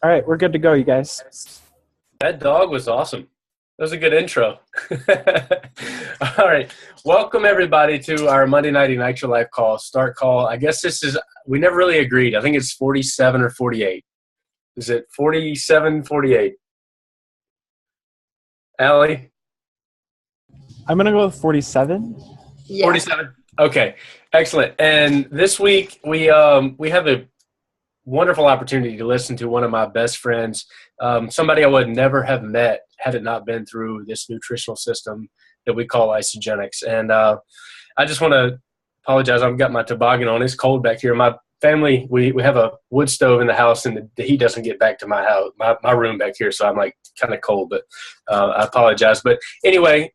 All right, we're good to go, you guys. That dog was awesome. That was a good intro. All right. Welcome, everybody, to our Monday Night Ignite Your Life call, start call. I guess we never really agreed. I think it's 47 or 48. Is it 47, 48? Allie? I'm going to go with 47. Yeah. 47. Okay. Excellent. And this week we have a wonderful opportunity to listen to one of my best friends, somebody I would never have met had it not been through this nutritional system that we call isogenics. And I just want to apologize. I've got my toboggan on. It's cold back here. My family, we have a wood stove in the house, and the heat doesn't get back to my house, my room back here, so I'm like kind of cold, but I apologize. But anyway,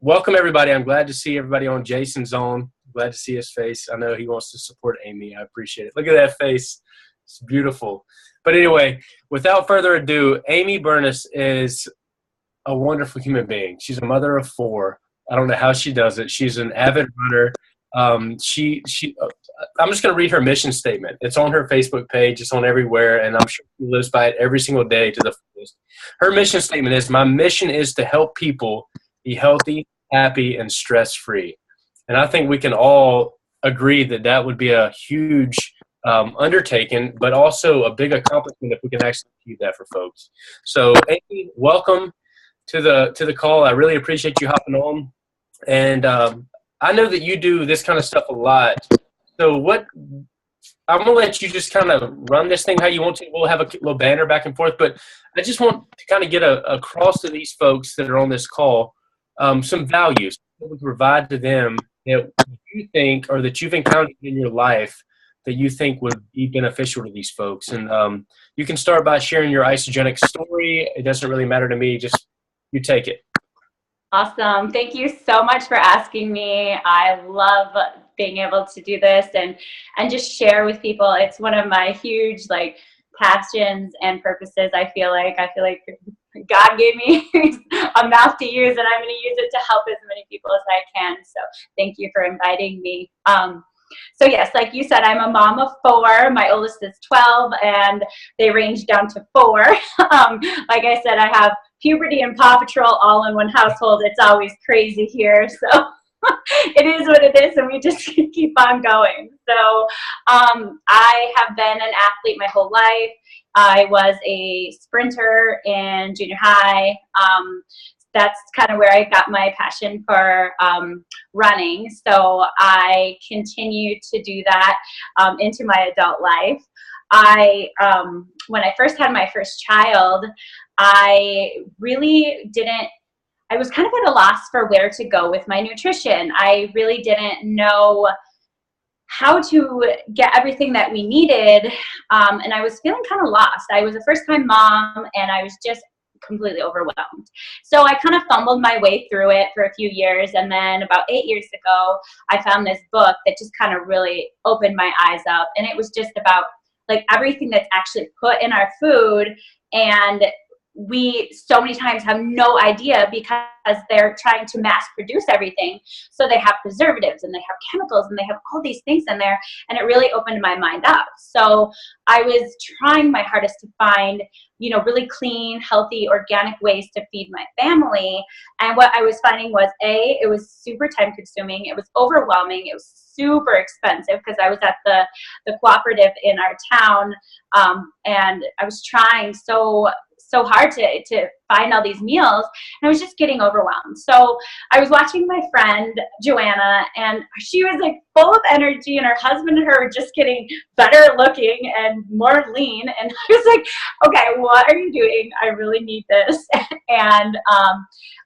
welcome everybody. I'm glad to see everybody on Jason's on. Glad to see his face. I know he wants to support Amy. I appreciate it. Look at that face. It's beautiful. But anyway, without further ado, Amie Burnis is a wonderful human being. She's a mother of 4. I don't know how she does it. She's an avid runner. I'm just going to read her mission statement. It's on her Facebook page. It's on everywhere, and I'm sure she lives by it every single day to the fullest. Her mission statement is, "My mission is to help people be healthy, happy, and stress-free." And I think we can all agree that that would be a huge undertaken, but also a big accomplishment if we can actually achieve that for folks. So, Amy, welcome to the call. I really appreciate you hopping on, and I know that you do this kind of stuff a lot. So, I'm gonna let you just kind of run this thing how you want to. We'll have a little banner back and forth, but I just want to kind of get across to these folks that are on this call some values that we can provide to them that you think or that you've encountered in your life that you think would be beneficial to these folks. And you can start by sharing your isogenic story. It doesn't really matter to me. Just you take it. Awesome. Thank you so much for asking me. I love being able to do this and just share with people. It's one of my huge passions and purposes. I feel like God gave me a mouth to use, and I'm going to use it to help as many people as I can. So thank you for inviting me. So yes, like you said, I'm a mom of 4. My oldest is 12, and they range down to 4. Like I said, I have puberty and Paw Patrol all in one household. It's always crazy here. So it is what it is, and we just keep on going. So I have been an athlete my whole life. I was a sprinter in junior high. That's kind of where I got my passion for running. So I continue to do that into my adult life. When I first had my first child, I was kind of at a loss for where to go with my nutrition. I really didn't know how to get everything that we needed. And I was feeling kind of lost. I was a first-time mom, and I was just completely overwhelmed. So I kind of fumbled my way through it for a few years. And then about 8 years ago, I found this book that just kind of really opened my eyes up. And it was just about everything that's actually put in our food. And we so many times have no idea because they're trying to mass produce everything. So they have preservatives and they have chemicals and they have all these things in there. And it really opened my mind up. So I was trying my hardest to find, really clean, healthy, organic ways to feed my family. And what I was finding was it was super time consuming. It was overwhelming. It was super expensive because I was at the cooperative in our town. And I was trying so hard to find all these meals, and I was just getting overwhelmed. So I was watching my friend Joanna, and she was full of energy, and her husband and her were just getting better looking and more lean. And I was like, okay, what are you doing? I really need this. And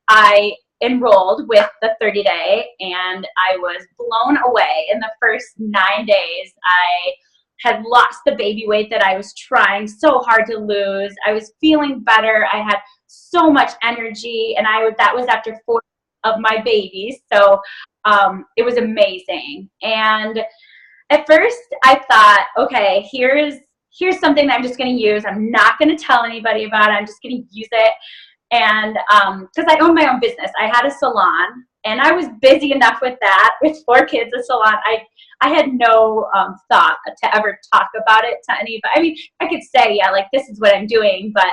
I enrolled with the 30-day, and I was blown away. In the first 9 days, I had lost the baby weight that I was trying so hard to lose. I was feeling better. I had so much energy, and that was after 4 of my babies. So it was amazing. And at first I thought, okay, here's something that I'm just going to use. I'm not going to tell anybody about it. I'm just going to use it. And because I own my own business, I had a salon. And I was busy enough with that, with 4 kids, a salon. I had no thought to ever talk about it to anybody. I mean, I could say, yeah, like, this is what I'm doing, but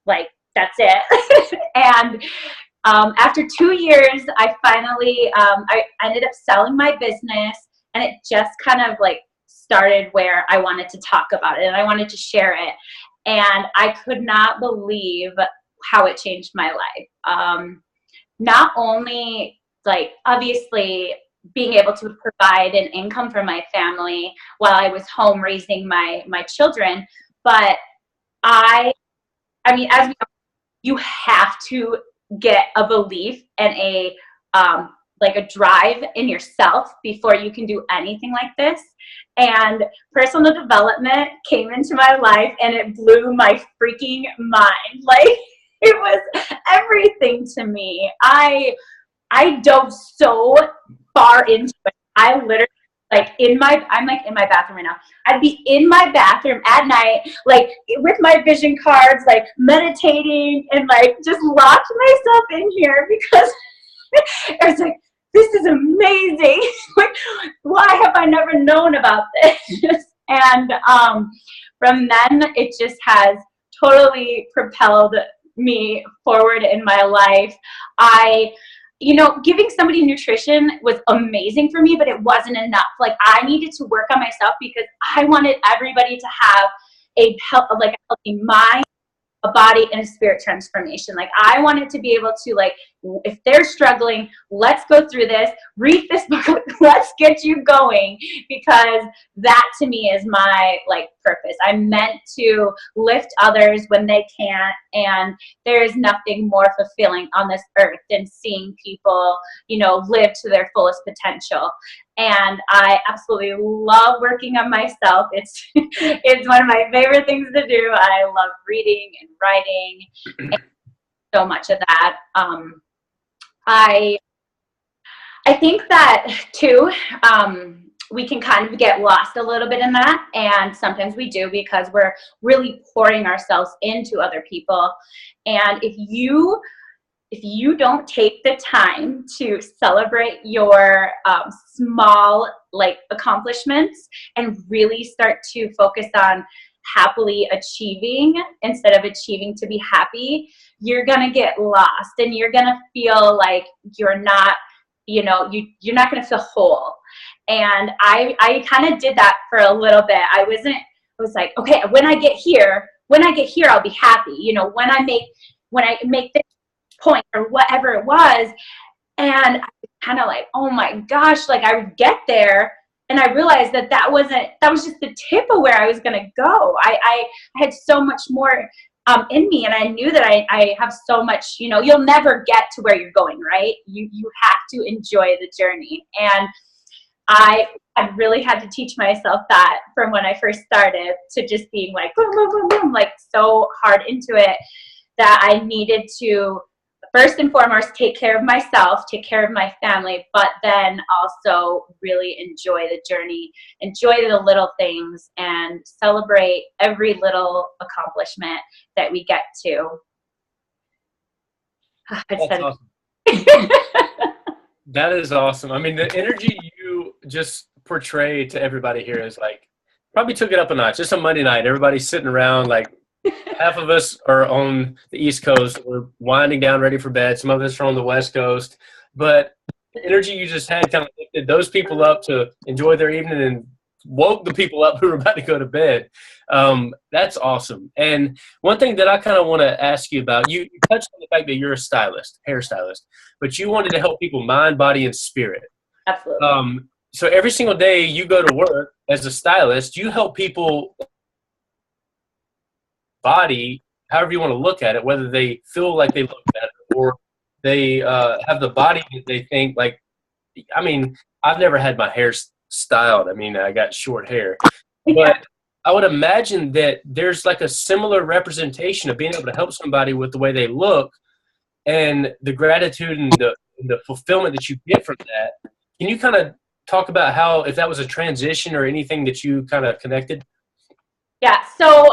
like, that's it. And after 2 years, I finally, I ended up selling my business, and it just kind of like started where I wanted to talk about it and I wanted to share it. And I could not believe how it changed my life. Not only, like, obviously being able to provide an income for my family while I was home raising my children, but I mean, as we know, you have to get a belief and a like a drive in yourself before you can do anything like this. And personal development came into my life and it blew my freaking mind. Like, it was everything to me. I dove so far into it. I literally, like, I'm like in my bathroom right now. I'd be in my bathroom at night, like with my vision cards, like meditating, and like just locked myself in here because I was like, this is amazing. Like, why have I never known about this? And from then, it just has totally propelled me forward in my life. Giving somebody nutrition was amazing for me, but it wasn't enough. Like, I needed to work on myself because I wanted everybody to have a healthy mind, a body, and a spirit transformation. Like, I wanted to be able to, like, if they're struggling, let's go through this, read this book, let's get you going, because that to me is my, like, purpose. I'm meant to lift others when they can't, and there is nothing more fulfilling on this earth than seeing people, live to their fullest potential. And I absolutely love working on myself. It's one of my favorite things to do. I love reading and writing, and so much of that. I think that too, we can kind of get lost a little bit in that, and sometimes we do because we're really pouring ourselves into other people. And if you don't take the time to celebrate your small, like, accomplishments and really start to focus on happily achieving instead of achieving to be happy, you're gonna get lost and you're gonna feel like you're not, you're not gonna feel whole. And I kind of did that for a little bit. I was like, okay, when I get here, I'll be happy. When I make this point or whatever it was. And I was kind of like, oh my gosh, like, I would get there and I realized that was just the tip of where I was going to go. I had so much more in me, and I knew that I have so much, you'll never get to where you're going, right? You have to enjoy the journey. And I really had to teach myself that from when I first started, to just being like, boom, boom, boom, boom, like, so hard into it, that I needed to first and foremost take care of myself, take care of my family, but then also really enjoy the journey, enjoy the little things, and celebrate every little accomplishment that we get to. That's awesome. That is awesome. I mean, the energy you just portray to everybody here is like, probably took it up a notch. It's a Monday night. Everybody's sitting around, like, half of us are on the East Coast. We're winding down, ready for bed. Some of us are on the West Coast. But the energy you just had kind of lifted those people up to enjoy their evening and woke the people up who were about to go to bed. That's awesome. And one thing that I kind of want to ask you about, you touched on the fact that you're a stylist, hairstylist, but you wanted to help people mind, body, and spirit. Absolutely. So every single day you go to work as a stylist, you help people body, however you want to look at it, whether they feel like they look better or they have the body that they think, like, I mean, I've never had my hair styled. I mean, I got short hair, but I would imagine that there's like a similar representation of being able to help somebody with the way they look and the gratitude and the fulfillment that you get from that. Can you kind of talk about how, if that was a transition or anything that you kind of connected? Yeah. So,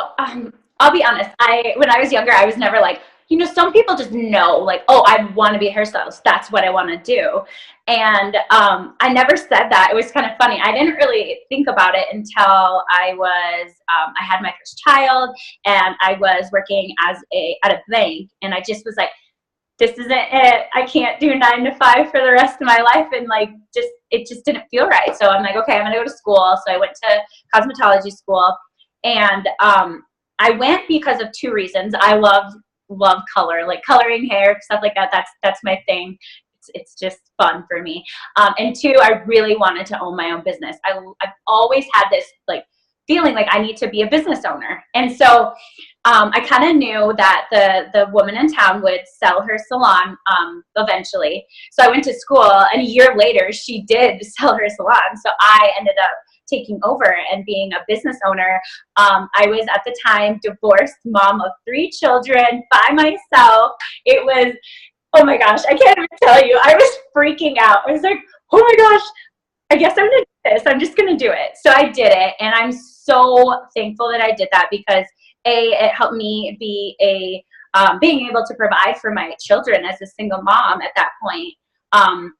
I'll be honest. When I was younger, I was never like, some people just know, like, oh, I want to be a hairstylist. That's what I want to do. And I never said that. It was kind of funny. I didn't really think about it until I had my first child, and I was working at a bank, and I just was like, this isn't it. I can't do 9 to 5 for the rest of my life. And like, it just didn't feel right. So I'm like, okay, I'm going to go to school. So I went to cosmetology school, and I went because of 2 reasons. I love color, like coloring hair, stuff like that. That's my thing. It's just fun for me. And 2, I really wanted to own my own business. I've always had this like feeling like I need to be a business owner. And so I kind of knew that the woman in town would sell her salon eventually. So I went to school, and a year later she did sell her salon. So I ended up taking over and being a business owner. I was at the time divorced mom of 3 children by myself. It was, oh my gosh, I can't even tell you. I was freaking out. I was like, oh my gosh, I guess I'm going to do this. I'm just going to do it. So I did it. And I'm so thankful that I did that, because it helped me be being able to provide for my children as a single mom at that point.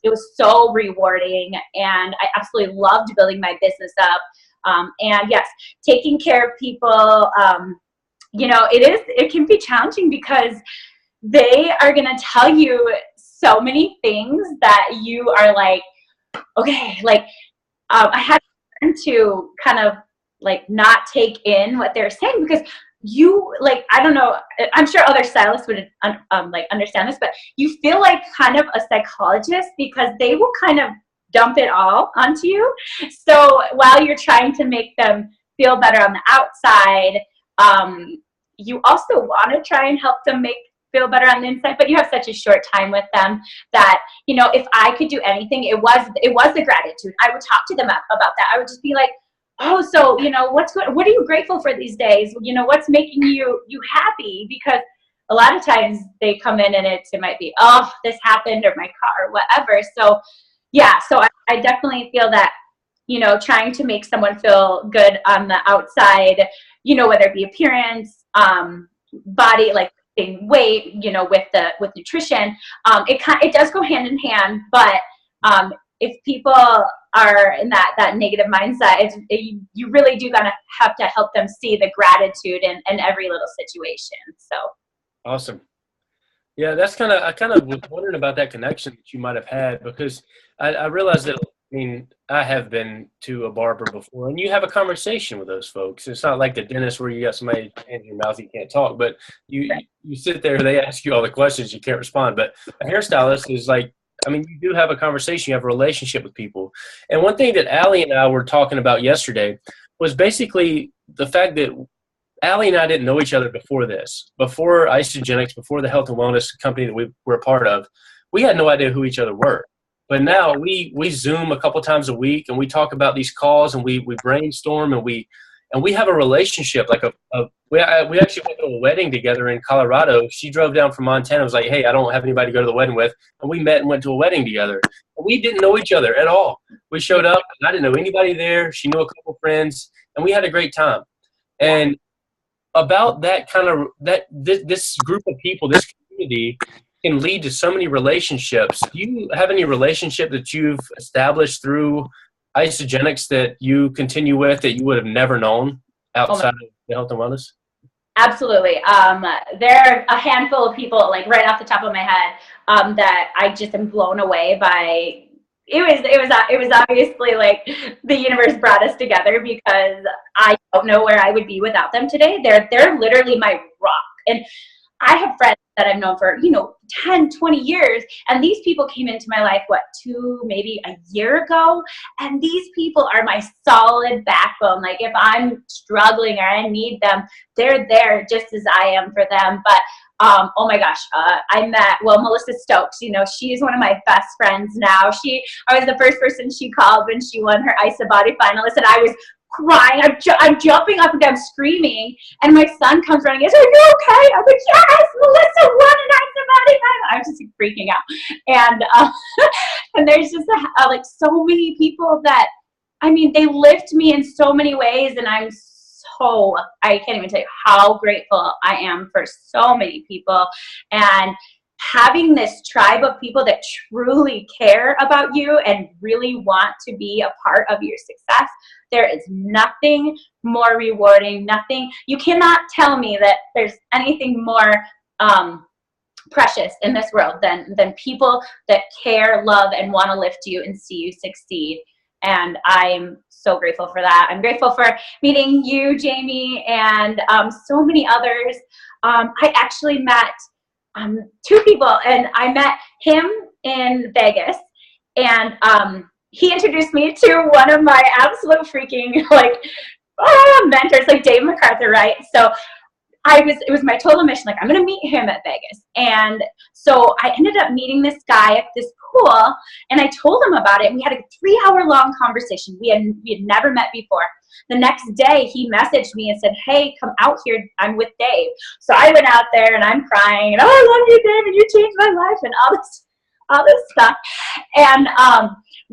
It was so rewarding, and I absolutely loved building my business up. And yes, taking care of people, it can be challenging, because they are going to tell you so many things that you are like, okay, like, I had to learn to kind of like not take in what they're saying, because you, like, I don't know, I'm sure other stylists would like understand this, but you feel like kind of a psychologist, because they will kind of dump it all onto you. So while you're trying to make them feel better on the outside, you also want to try and help them feel better on the inside, but you have such a short time with them that, if I could do anything, it was the gratitude. I would talk to them about that. I would just be like, oh, so, what's good? What are you grateful for these days? What's making you happy? Because a lot of times they come in and it might be, oh, this happened, or my car, or whatever. So yeah, so I definitely feel that, trying to make someone feel good on the outside, whether it be appearance, body, like weight, with nutrition, it does go hand in hand. But if people are in that negative mindset, you really do gonna have to help them see the gratitude in every little situation. So awesome. Yeah, I kind of was wondering about that connection that you might have had, because I realized that, I have been to a barber before, and you have a conversation with those folks. It's not like the dentist where you got somebody in your mouth, you can't talk, but you sit there, they ask you all the questions, you can't respond. But a hairstylist is like, you do have a conversation, you have a relationship with people. And one thing that Allie and I were talking about yesterday was basically the fact that Allie and I didn't know each other before this, before Isogenics, before the health and wellness company that we were a part of. We had no idea who each other were. But now we Zoom a couple times a week, and we talk about these calls, and we brainstorm, and we have a relationship. Like we actually went to a wedding together in Colorado. She drove down from Montana. Was like, hey, I don't have anybody to go to the wedding with, and we met and went to a wedding together. And we didn't know each other at all. We showed up, and I didn't know anybody there. She knew a couple friends, and we had a great time. And about that kind of this group of people, this community, can lead to so many relationships. Do you have any relationship that you've established through Isogenics that you continue with that you would have never known outside of the health and wellness? Absolutely. There are a handful of people, like right off the top of my head, that I just am blown away by. It was obviously like the universe brought us together, because I don't know where I would be without them today. They're literally my rock. And I have friends that I've known for, 10, 20 years. And these people came into my life, maybe a year ago. And these people are my solid backbone. Like if I'm struggling or I need them, they're there just as I am for them. But oh my gosh, I met, Melissa Stokes, she's one of my best friends now. I was the first person she called when she won her ISA Body finalist, and I was crying. I'm jumping up and down screaming, and my son comes running and says, are you okay? I'm like, yes, Melissa won an ISA Body final. I'm just freaking out. And and there's just like so many people that, they lift me in so many ways, and I'm I can't even tell you how grateful I am for so many people. And having this tribe of people that truly care about you and really want to be a part of your success, there is nothing more rewarding, you cannot tell me that there's anything more precious in this world than people that care, love, and want to lift you and see you succeed. And I'm so grateful for that. I'm grateful for meeting you, Jamie, and so many others. I actually met 2 people, and I met him in Vegas, and he introduced me to one of my absolute freaking mentors, like Dave MacArthur, right? So it was my total mission, like I'm going to meet him at Vegas. And so I ended up meeting this guy at this pool, and I told him about it. We had a 3-hour long conversation. We had never met before. The next day he messaged me and said, hey, come out here. I'm with Dave. So I went out there and I'm crying and, oh, I love you, Dave, and you changed my life and all this stuff. And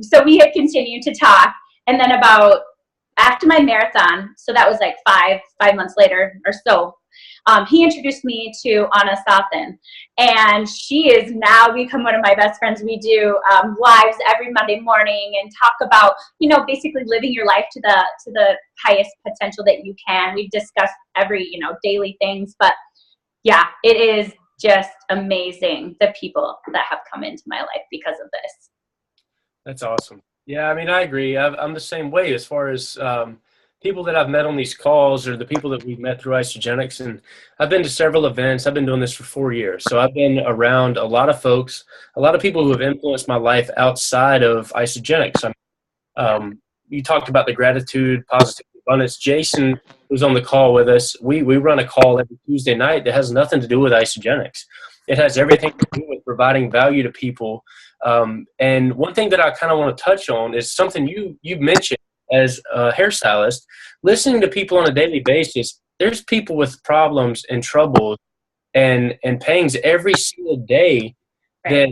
so we had continued to talk. And then about after my marathon, so that was like five months later or so, he introduced me to Anna Sathan, and she is now become one of my best friends. We do lives every Monday morning and talk about, basically living your life to the highest potential that you can. We discuss every, daily things, but yeah, it is just amazing the people that have come into my life because of this. That's awesome. Yeah, I mean, I agree. I'm the same way as far as people that I've met on these calls or the people that we've met through Isogenics. And I've been to several events. I've been doing this for 4 years. So I've been around a lot of folks, a lot of people who have influenced my life outside of Isogenics. You talked about the gratitude, positivity, abundance. Jason, who's on the call with us, we run a call every Tuesday night that has nothing to do with Isogenics. It has everything to do with providing value to people. And one thing that I kind of want to touch on is something you mentioned as a hairstylist. Listening to people on a daily basis, there's people with problems and troubles and pains every single day that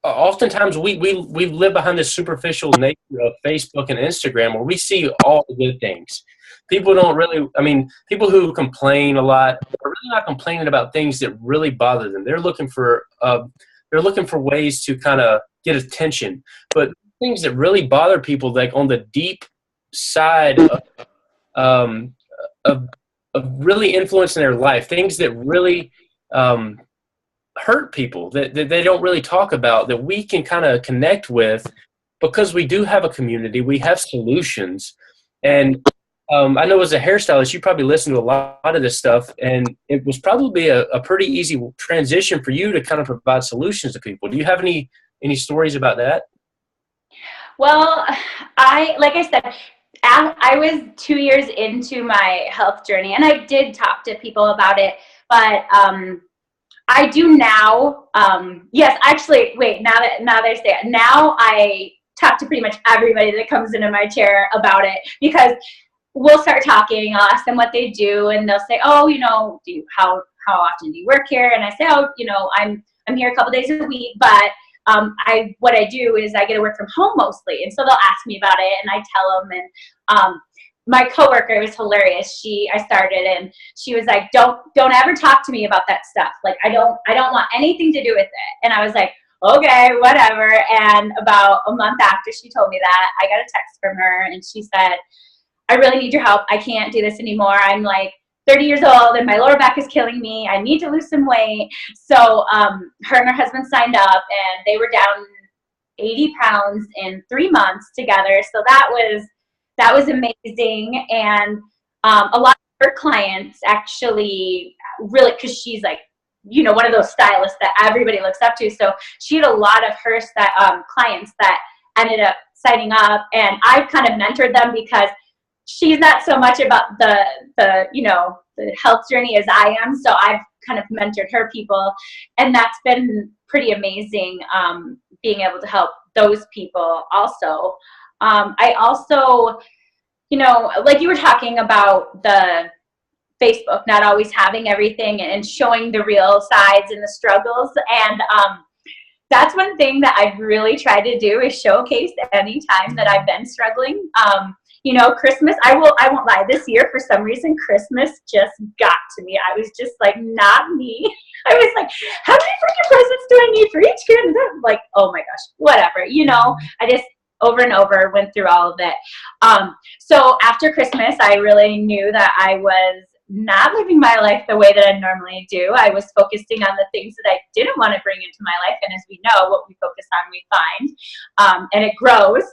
oftentimes we live behind this superficial nature of Facebook and Instagram where we see all the good things. People don't really, people who complain a lot are really not complaining about things that really bother them. They're looking for ways to kind of get attention. But things that really bother people, like on the deep side of really influencing their life, things that really hurt people that they don't really talk about, that we can kind of connect with because we do have a community, we have solutions. And I know as a hairstylist, you probably listen to a lot of this stuff, and it was probably a pretty easy transition for you to kind of provide solutions to people. Do you have any stories about that? Well, like I said, I was 2 years into my health journey, and I did talk to people about it, but I do now. Yes, actually, wait. Now that I say it, now I talk to pretty much everybody that comes into my chair about it, because we'll start talking. I'll ask them what they do, and they'll say, "Oh, how often do you work here?" And I say, "Oh, I'm here a couple days a week, but what I do is I get to work from home mostly." And so they'll ask me about it, and I tell them. And my coworker was hilarious. I started, and she was like, "Don't ever talk to me about that stuff. Like, I don't want anything to do with it." And I was like, "Okay, whatever." And about a month after she told me that, I got a text from her, and she said, "I really need your help. I can't do this anymore. I'm like 30 years old and my lower back is killing me. I need to lose some weight." So her and her husband signed up, and they were down 80 pounds in 3 months together. So that was amazing. And a lot of her clients actually really, because she's like, one of those stylists that everybody looks up to. So she had a lot of her clients that ended up signing up, and I've kind of mentored them because she's not so much about the health journey as I am. So I've kind of mentored her people, and that's been pretty amazing, being able to help those people also. I also, like you were talking about the Facebook not always having everything and showing the real sides and the struggles. And that's one thing that I've really tried to do, is showcase any time that I've been struggling. You know, Christmas, I won't lie, this year, for some reason, Christmas just got to me. I was just like, not me. I was like, how many freaking presents do I need for each kid? And I'm like, oh my gosh, whatever. You know, I just over and over went through all of it. So after Christmas, I really knew that I was not living my life the way that I normally do. I was focusing on the things that I didn't want to bring into my life. And as we know, what we focus on, we find, and it grows,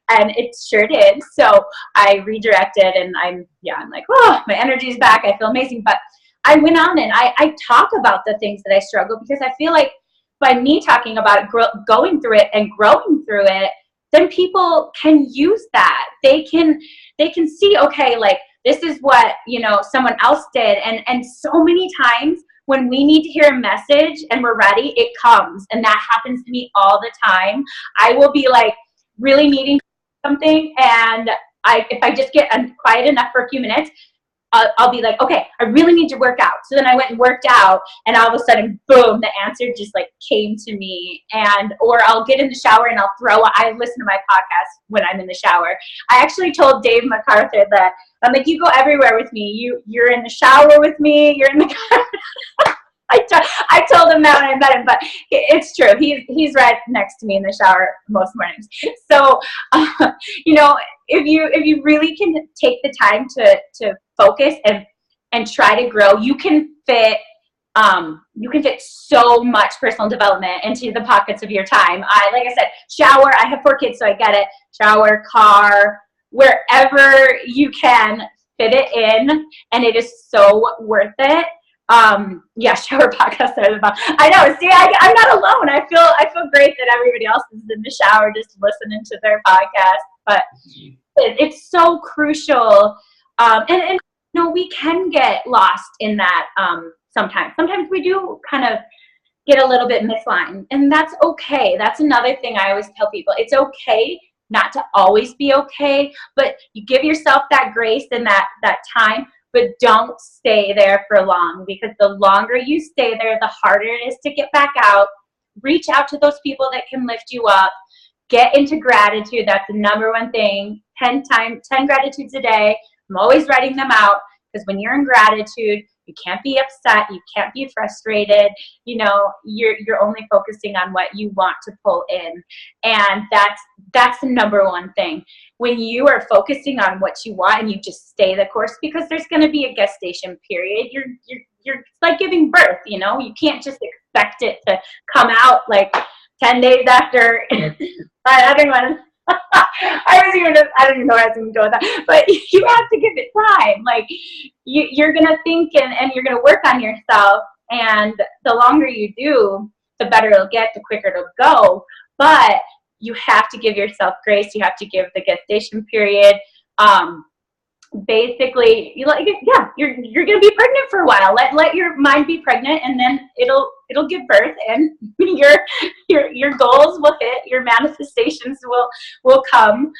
and it sure did. So I redirected, and I'm like, oh, my energy is back. I feel amazing. But I went on and I talk about the things that I struggle, because I feel like by me talking about it, going through it and growing through it, then people can use that. They can see, okay, like, this is what, you know, someone else did. And so many times when we need to hear a message and we're ready, it comes. And that happens to me all the time. I will be like really needing something, and if I just get quiet enough for a few minutes, I'll be like, okay, I really need to work out. So then I went and worked out, and all of a sudden, boom, the answer just like came to me. Or I'll get in the shower and I listen to my podcast when I'm in the shower. I actually told Dave MacArthur that, I'm like, you go everywhere with me. You're in the shower with me. You're in the car. I told him that when I met him, but it's true. He's right next to me in the shower most mornings. So, you know, if you really can take the time to focus and try to grow, you can fit so much personal development into the pockets of your time. Like I said, shower. I have 4 kids, so I get it. Shower, car, wherever you can fit it in, and it is so worth it. Shower podcast. I know. See, I'm not alone. I feel great that everybody else is in the shower just listening to their podcast. But it's so crucial. And you know, we can get lost in that sometimes. Sometimes we do kind of get a little bit misaligned, and that's okay. That's another thing I always tell people. It's okay not to always be okay, but you give yourself that grace and that time. But don't stay there for long, because the longer you stay there, the harder it is to get back out. Reach out to those people that can lift you up. Get into gratitude. That's the number one thing. 10 gratitudes a day. I'm always writing them out, because when you're in gratitude, you can't be upset. You can't be frustrated. You know, you're only focusing on what you want to pull in. And that's the number one thing. When you are focusing on what you want and you just stay the course, because there's going to be a gestation period. You're like giving birth, you know, you can't just expect it to come out like 10 days after. I don't even know where I was going to go with that, but you have to give it time. Like you're going to think and you're going to work on yourself. And the longer you do, the better it'll get, the quicker it'll go. But you have to give yourself grace. You have to give the gestation period. Basically, you're going to be pregnant for a while. Let your mind be pregnant, and then it'll give birth, and your goals will hit. Your manifestations will come.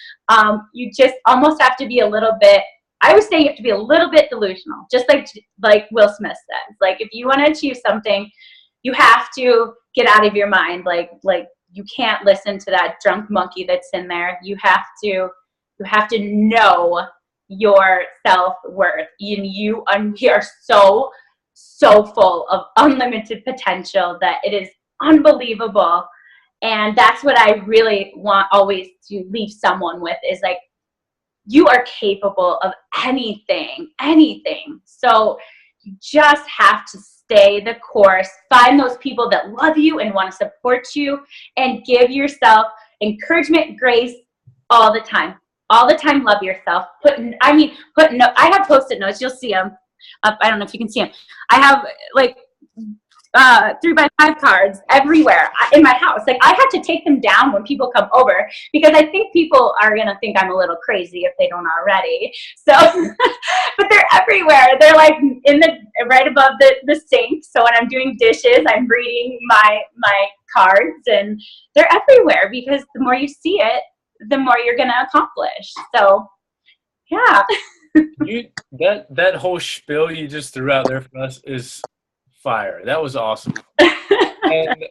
You just almost have to be a little bit. I would say you have to be a little bit delusional, just like Will Smith says. Like, if you want to achieve something, you have to get out of your mind. Like you can't listen to that drunk monkey that's in there. You have to know your self-worth. You are so full of unlimited potential that it is unbelievable. And that's what I really want always to leave someone with, is like, you are capable of anything. So you just have to stay the course, find those people that love you and want to support you, and give yourself encouragement, grace all the time. All the time, love yourself. I have Post-it notes. You'll see them. I don't know if you can see them. I have like 3x5 cards everywhere in my house. Like, I have to take them down when people come over, because I think people are going to think I'm a little crazy if they don't already. So, but they're everywhere. They're like right above the sink. So when I'm doing dishes, I'm reading my cards, and they're everywhere, because the more you see it, the more you're going to accomplish. So, yeah. That whole spiel you just threw out there for us is fire. That was awesome. And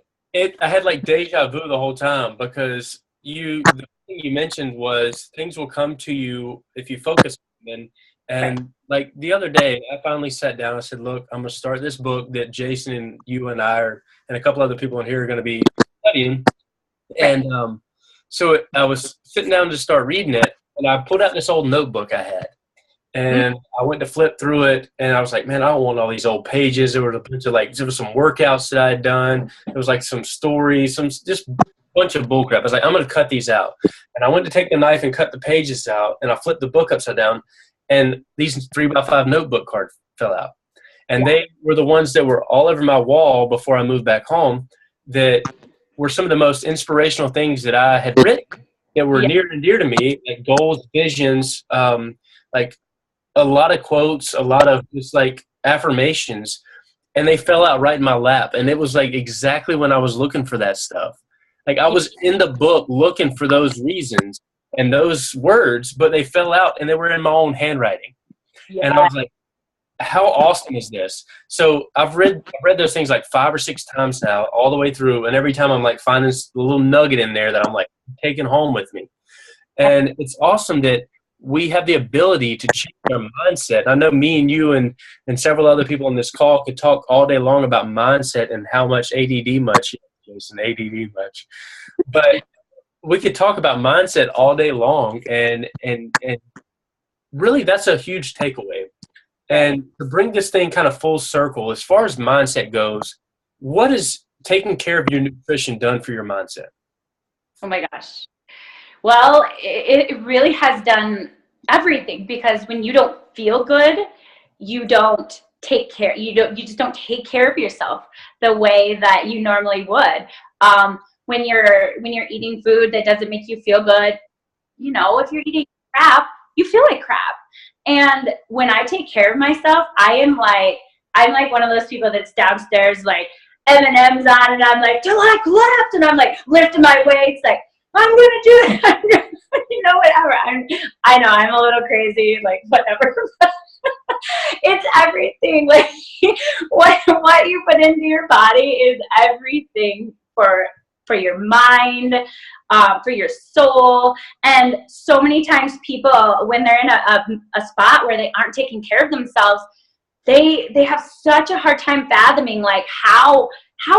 I had like deja vu the whole time, because the thing you mentioned was things will come to you if you focus on them. And like the other day, I finally sat down. I said, look, I'm going to start this book that Jason and you and I and a couple other people in here are going to be studying. And so I was sitting down to start reading it, and I pulled out this old notebook I had. And I went to flip through it, and I was like, man, I don't want all these old pages. There were a bunch of there was some workouts that I had done. There was like some stories, some just bunch of bullcrap. I was like, I'm going to cut these out. And I went to take the knife and cut the pages out, and I flipped the book upside down, and these 3x5 notebook cards fell out. And they were the ones that were all over my wall before I moved back home that were some of the most inspirational things that I had written that were near and dear to me, like goals, visions, like a lot of quotes, a lot of just like affirmations, and they fell out right in my lap. And it was like exactly when I was looking for that stuff. Like I was in the book looking for those reasons and those words, but they fell out and they were in my own handwriting. Yeah. And I was like, how awesome is this? So I've read those things like 5 or 6 times now, all the way through. And every time I'm like finding this little nugget in there that I'm like taking home with me. And it's awesome that we have the ability to change our mindset. I know me and you and several other people on this call could talk all day long about mindset and how much ADD much, Jason, ADD much. But we could talk about mindset all day long, and really that's a huge takeaway. And to bring this thing kind of full circle, as far as mindset goes, what has taking care of your nutrition done for your mindset? Oh my gosh. Well, it really has done everything, because when you don't feel good, you don't take care. You just don't take care of yourself the way that you normally would. When you're eating food that doesn't make you feel good, if you're eating crap, you feel like crap. And when I take care of myself, I'm like one of those people that's downstairs like M&M's on, and I'm like, till I collapse, and I'm like lifting my weights, like I'm gonna do it. Whatever. I know I'm a little crazy, like whatever. It's everything. Like what you put into your body is everything for your mind, for your soul. And so many times people, when they're in a spot where they aren't taking care of themselves, they have such a hard time fathoming like how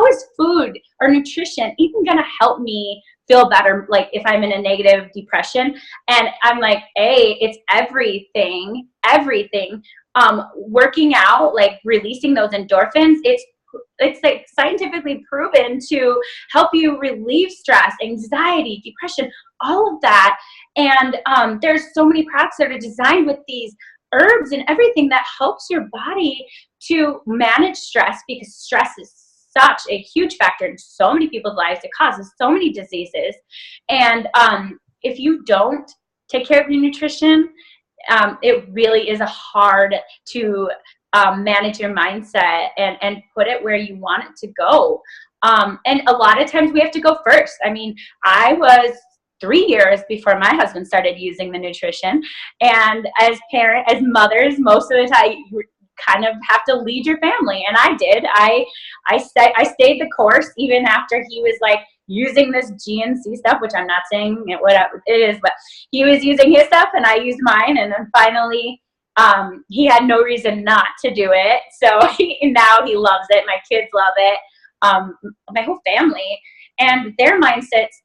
is food or nutrition even gonna help me feel better, like if I'm in a negative depression. And I'm like, it's everything. Working out, like releasing those endorphins, it's like scientifically proven to help you relieve stress, anxiety, depression, all of that. And there's so many products that are designed with these herbs and everything that helps your body to manage stress, because stress is such a huge factor in so many people's lives. It causes so many diseases. And if you don't take care of your nutrition, it really is hard to manage your mindset and put it where you want it to go. And a lot of times we have to go first. I mean, I was 3 years before my husband started using the nutrition. And as mothers, most of the time, you kind of have to lead your family. And I did. I stayed the course even after he was like using this GNC stuff, which I'm not saying whatever it is, but he was using his stuff and I used mine. And then finally, he had no reason not to do it. So now he loves it. My kids love it. My whole family and their mindsets,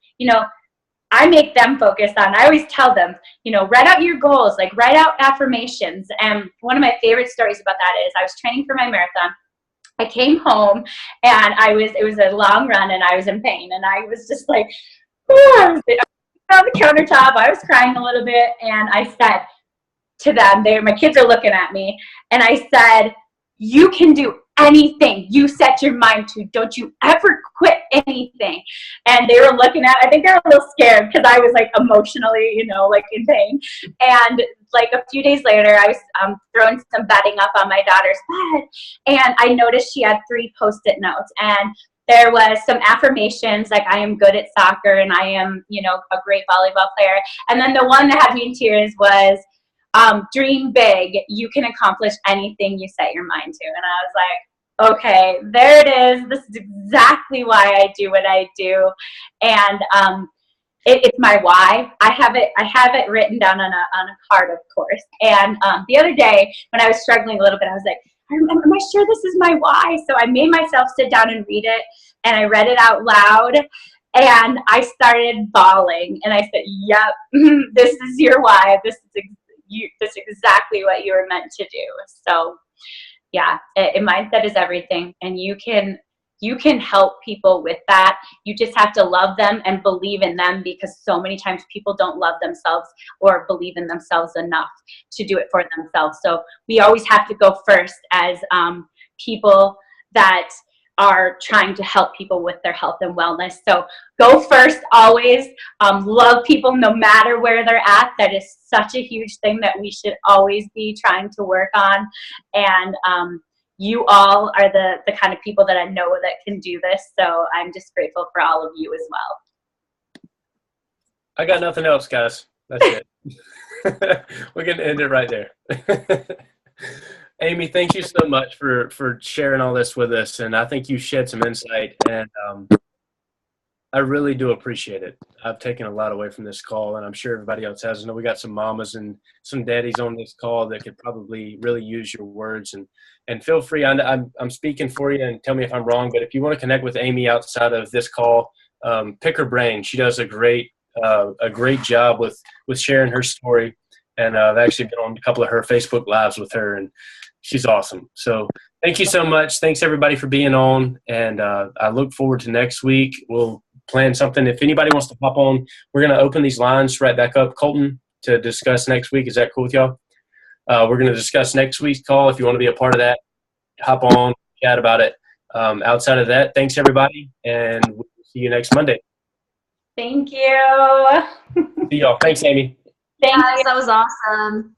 I make them focus on, I always tell them, write out your goals, like write out affirmations. And one of my favorite stories about that is I was training for my marathon. I came home and it was a long run and I was in pain. And I was just like, I was on the countertop. I was crying a little bit. And I said to them, my kids are looking at me. And I said, you can do anything you set your mind to. Don't you ever quit anything. And they were looking at, I think they were a little scared because I was like emotionally, like in pain. And like a few days later, I was throwing some bedding up on my daughter's bed. And I noticed she had 3 Post-it notes. And there was some affirmations like I am good at soccer and I am, a great volleyball player. And then the one that had me in tears was, dream big, you can accomplish anything you set your mind to. And I was like, okay, there it is. This is exactly why I do what I do. And it's my why. I have it written down on a card, of course. And the other day when I was struggling a little bit, I was like, am I sure this is my why? So I made myself sit down and read it, and I read it out loud, and I started bawling. And I said, "Yep, this is your why. This is exactly what you were meant to do." So, yeah, mindset is everything, and you can help people with that. You just have to love them and believe in them, because so many times people don't love themselves or believe in themselves enough to do it for themselves. So we always have to go first as people that are trying to help people with their health and wellness. So go first always. Love people no matter where they're at. That is such a huge thing that we should always be trying to work on. And you all are the kind of people that I know that can do this. So I'm just grateful for all of you as well. I got nothing else, guys. That's it. We're going to end it right there. Amy, thank you so much for sharing all this with us. And I think you shed some insight, and I really do appreciate it. I've taken a lot away from this call, and I'm sure everybody else has. I know we got some mamas and some daddies on this call that could probably really use your words. And feel free, I'm speaking for you, and tell me if I'm wrong, but if you want to connect with Amy outside of this call, pick her brain. She does a great job with sharing her story. And I've actually been on a couple of her Facebook Lives with her, and she's awesome. So thank you so much. Thanks, everybody, for being on. And I look forward to next week. We'll plan something. If anybody wants to pop on, we're going to open these lines right back up, Colton, to discuss next week. Is that cool with y'all? We're going to discuss next week's call. If you want to be a part of that, hop on, chat about it. Outside of that, thanks, everybody, and we'll see you next Monday. Thank you. See y'all. Thanks, Amy. Thank you. That was awesome.